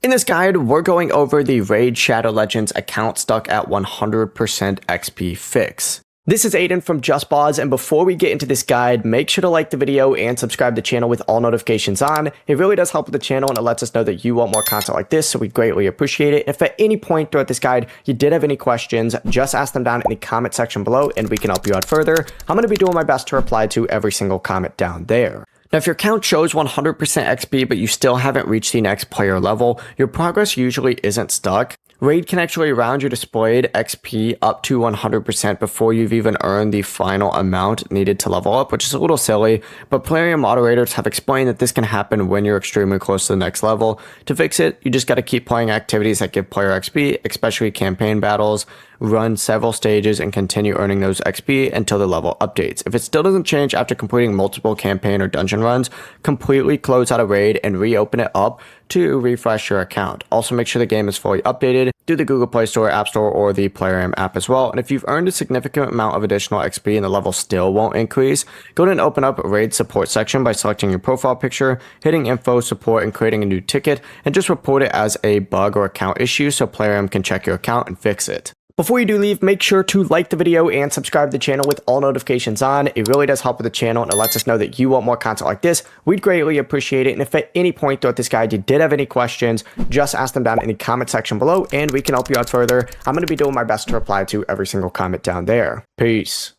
In this guide, we're going over the Raid Shadow Legends account stuck at 100% XP fix. This is Aiden from JustBoz, and before we get into this guide, make sure to like the video and subscribe to the channel with all notifications on. It really does help with the channel and it lets us know that you want more content like this, so we greatly appreciate it. If at any point throughout this guide you did have any questions, just ask them down in the comment section below and we can help you out further. I'm going to be doing my best to reply to every single comment down there. Now, if your account shows 100% XP, but you still haven't reached the next player level, your progress usually isn't stuck. Raid can actually round your displayed XP up to 100% before you've even earned the final amount needed to level up, which is a little silly, but player moderators have explained that this can happen when you're extremely close to the next level. To fix it, you just got to keep playing activities that give player XP, especially campaign battles, run several stages, and continue earning those XP until the level updates. If it still doesn't change after completing multiple campaign or dungeon runs, completely close out a raid and reopen it up to refresh your account. Also, make sure the game is fully updated through the Google Play Store, App Store, or the PlayerM app as well. And if you've earned a significant amount of additional XP and the level still won't increase, go ahead and open up Raid Support section by selecting your profile picture, hitting Info, Support, and creating a new ticket, and just report it as a bug or account issue so PlayerM can check your account and fix it. Before you do leave, make sure to like the video and subscribe to the channel with all notifications on. It really does help with the channel and it lets us know that you want more content like this. We'd greatly appreciate it. And if at any point throughout this guide you did have any questions, just ask them down in the comment section below and we can help you out further. I'm going to be doing my best to reply to every single comment down there. Peace.